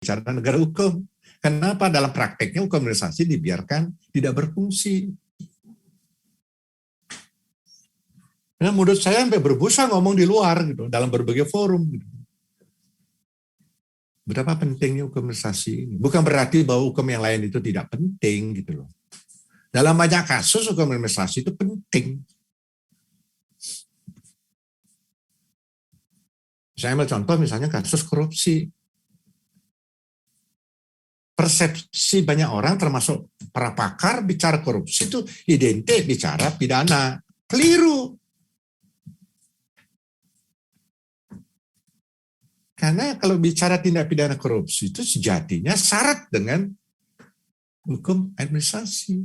bicara negara hukum. Kenapa dalam prakteknya hukum administrasi dibiarkan tidak berfungsi? Nah, menurut saya sampai berbusa ngomong di luar gitu, dalam berbagai forum gitu. Berapa pentingnya hukum administrasi ini? Bukan berarti bahwa hukum yang lain itu tidak penting gitu loh. Dalam banyak kasus hukum administrasi itu penting. Saya ambil contoh misalnya kasus korupsi. Persepsi banyak orang termasuk para pakar bicara korupsi itu identik bicara pidana. Keliru. Karena kalau bicara tindak pidana korupsi itu sejatinya syarat dengan hukum administrasi.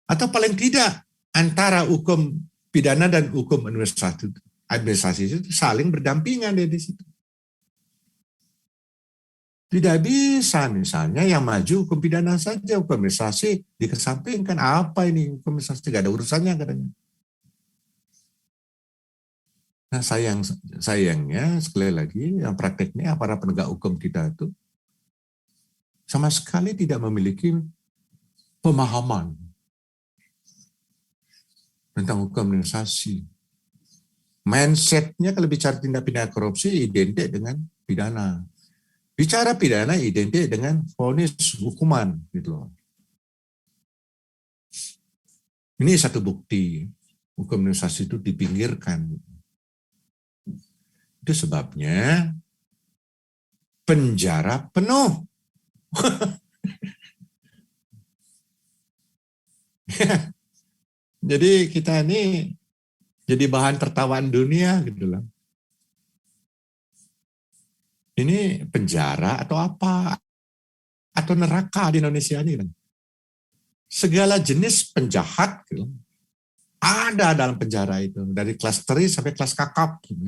Atau paling tidak antara hukum pidana dan hukum administrasi itu saling berdampingan di situ. Tidak bisa misalnya yang maju hukum pidana saja, hukum administrasi dikesampingkan. Apa ini hukum administrasi? Tidak ada urusannya katanya. Nah sayangnya sekali lagi yang prakteknya para penegak hukum kita itu sama sekali tidak memiliki pemahaman tentang hukum administrasi. Mindsetnya kalau bicara tindak pidana korupsi identik dengan pidana. Bicara pidana identik dengan vonis hukuman gitu loh. Ini satu bukti hukum administrasi itu dipinggirkan. Itu sebabnya penjara penuh. Jadi kita ini jadi bahan tertawaan dunia gitu loh. Ini penjara atau apa? Atau neraka di Indonesia ini kan. Segala jenis penjahat gitu, ada dalam penjara itu. Dari kelas teri sampai kelas kakap. Gitu.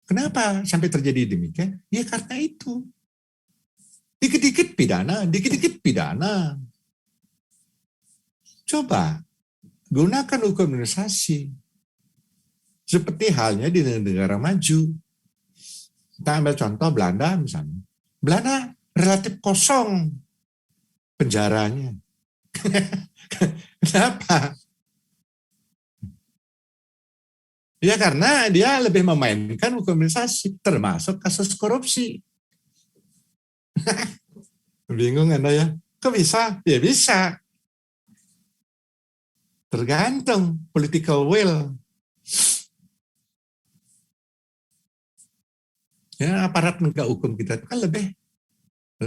Kenapa sampai terjadi demikian? Ya karena itu. Dikit-dikit pidana, dikit-dikit pidana. Coba gunakan hukum administrasi. Seperti halnya di negara maju. Kita ambil contoh Belanda misalnya. Belanda relatif kosong penjaranya. Kenapa? Ya karena dia lebih memainkan hukum administrasi, termasuk kasus korupsi. Bingung Anda ya? Kok bisa? Ya bisa. Tergantung political will. Ya, aparat penegak hukum kita itu kan lebih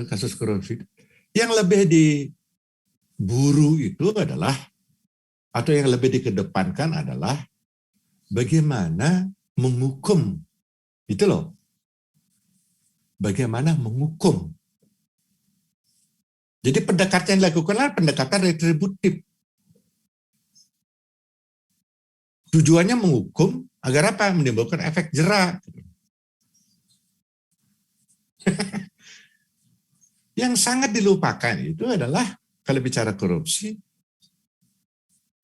kasus korupsi. Yang lebih diburu itu adalah, atau yang lebih dikedepankan adalah bagaimana menghukum. Itu loh. Bagaimana menghukum. Jadi pendekatan yang dilakukan adalah pendekatan retributif. Tujuannya menghukum agar apa? Menimbulkan efek jera. Yang sangat dilupakan itu adalah kalau bicara korupsi,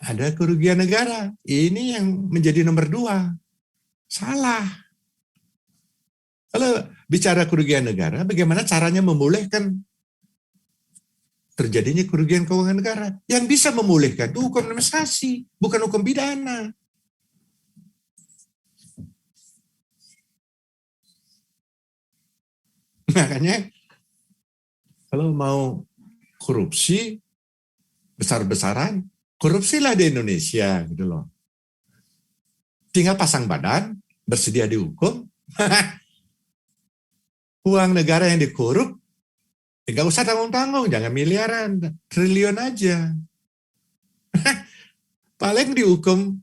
ada kerugian negara. Ini yang menjadi nomor 2. Salah. Kalau bicara kerugian negara, bagaimana caranya memulihkan terjadinya kerugian keuangan negara? Yang bisa memulihkan itu hukum administrasi, bukan hukum pidana. Makanya kalau mau korupsi besar-besaran, korupsilah di Indonesia gitu loh. Tinggal pasang badan, bersedia dihukum. Uang negara yang dikorup, nggak usah tanggung-tanggung, jangan miliaran, triliun aja. Paling dihukum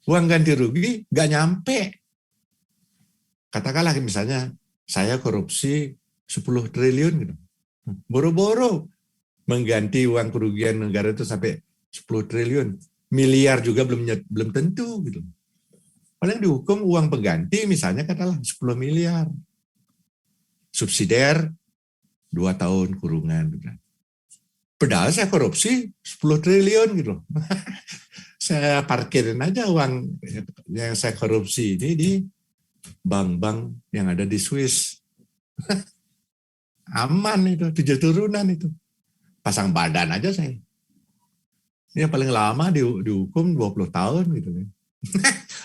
uang ganti rugi nggak nyampe. Katakanlah misalnya saya korupsi 10 triliun gitu. Boro-boro mengganti uang kerugian negara itu sampai 10 triliun. Miliar juga belum tentu gitu. Paling dihukum uang pengganti misalnya katakanlah 10 miliar. Subsidiar 2 tahun kurungan. Gitu. Padahal saya korupsi 10 triliun gitu. Saya parkirin aja uang yang saya korupsi ini di bank-bank yang ada di Swiss. Aman itu, 7 turunan itu. Pasang badan aja saya. Ini paling lama dihukum 20 tahun gitu.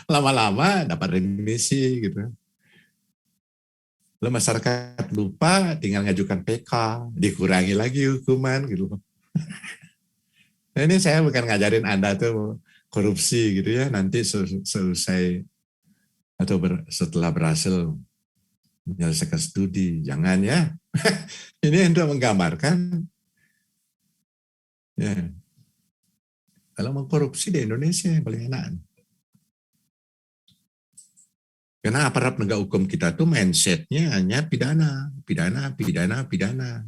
Lama-lama dapat remisi gitu. Lalu masyarakat lupa, tinggal ngajukan PK, dikurangi lagi hukuman gitu. Nah, ini saya bukan ngajarin Anda tuh korupsi gitu ya, nanti selesai atau setelah berhasil menyelesaikan studi, jangan ya. Ini untuk menggambarkan ya, kalau mau korupsi di Indonesia yang paling enak. Karena aparat penegak hukum kita tuh mindset-nya hanya pidana, pidana, pidana, pidana.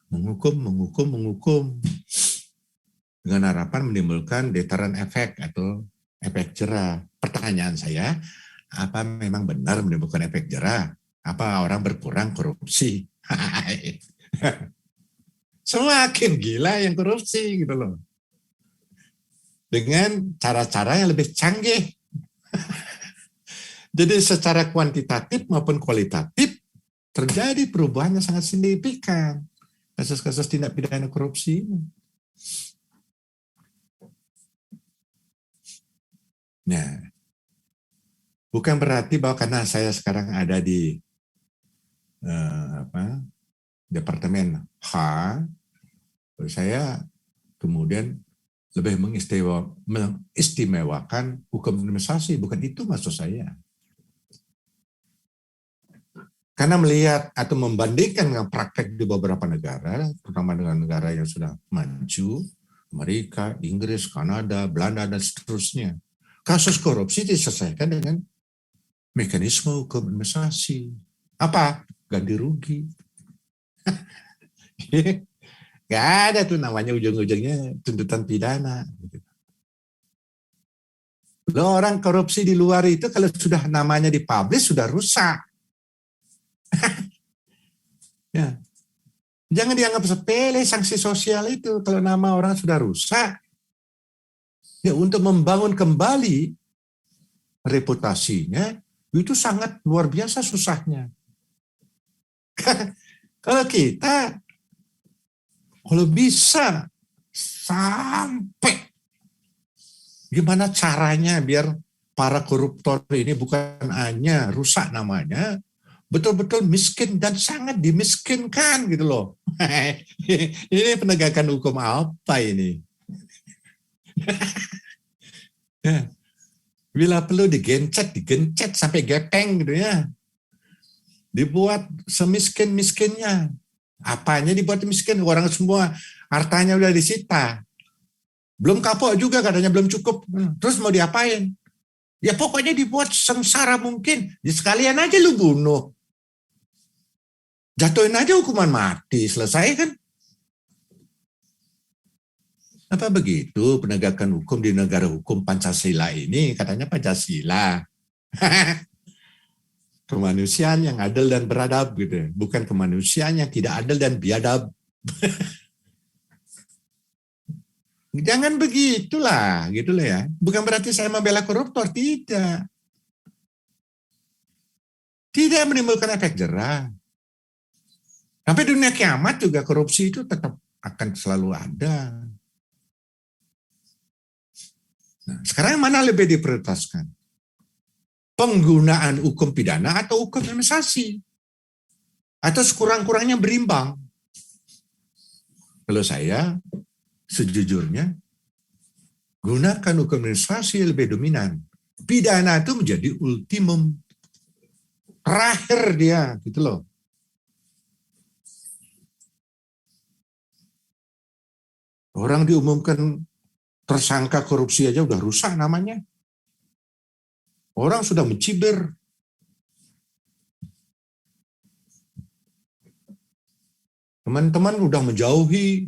Menghukum. Dengan harapan menimbulkan deterrent efek atau efek jerah. Pertanyaan saya, apa memang benar menimbulkan efek jerah? Apa orang berkurang korupsi? Semakin gila yang korupsi gitu loh. Dengan cara-cara yang lebih canggih. Jadi secara kuantitatif maupun kualitatif terjadi perubahan yang sangat signifikan. Kasus-kasus tindak pidana korupsi ini. Nah, bukan berarti bahwa karena saya sekarang ada di Departemen H, saya kemudian lebih mengistimewakan hukum administrasi. Bukan itu maksud saya. Karena melihat atau membandingkan dengan praktek di beberapa negara, terutama dengan negara yang sudah maju, Amerika, Inggris, Kanada, Belanda, dan seterusnya. Kasus korupsi diselesaikan dengan mekanisme hukum administrasi. Apa? Ganti rugi. Gak ada tuh namanya ujung-ujungnya tuntutan pidana. Loh, orang korupsi di luar itu kalau sudah namanya dipublish sudah rusak. Ya. Jangan dianggap sepele sanksi sosial itu kalau nama orang sudah rusak. Ya, untuk membangun kembali reputasinya itu sangat luar biasa susahnya. Kalau kita kalau bisa sampai gimana caranya biar para koruptor ini bukan hanya rusak namanya, betul-betul miskin dan sangat dimiskinkan gitu loh. Ini penegakan hukum apa ini? Bila perlu digencet sampai gepeng gitu ya. Dibuat semiskin-miskinnya. Apanya dibuat miskin? Orang semua hartanya udah disita. Belum kapok juga katanya belum cukup. Terus mau diapain? Ya pokoknya dibuat sengsara mungkin. Ya sekalian aja lu bunuh. Jatuhin aja hukuman mati. Selesai kan? Apa begitu penegakan hukum di negara hukum Pancasila ini? Katanya Pancasila. Kemanusiaan yang adil dan beradab gitu. Bukan kemanusiaan yang tidak adil dan biadab. Jangan begitulah, gitu loh ya. Bukan berarti saya membela koruptor, tidak. Tidak menimbulkan efek jerah. Sampai dunia kiamat juga korupsi itu tetap akan selalu ada. Nah, sekarang mana lebih diprioritaskan? Penggunaan hukum pidana atau hukum administrasi? Atau sekurang-kurangnya berimbang? Kalau saya, sejujurnya, gunakan hukum administrasi lebih dominan. Pidana itu menjadi ultimum. Terakhir dia, gitu loh. Orang diumumkan tersangka korupsi aja udah rusak namanya. Orang sudah mencibir. Teman-teman udah menjauhi.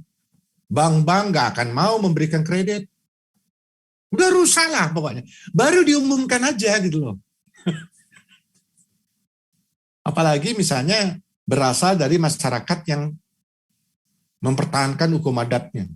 Bank-bank gak akan mau memberikan kredit. Udah rusak lah pokoknya. Baru diumumkan aja gitu loh. Apalagi misalnya berasal dari masyarakat yang mempertahankan hukum adatnya.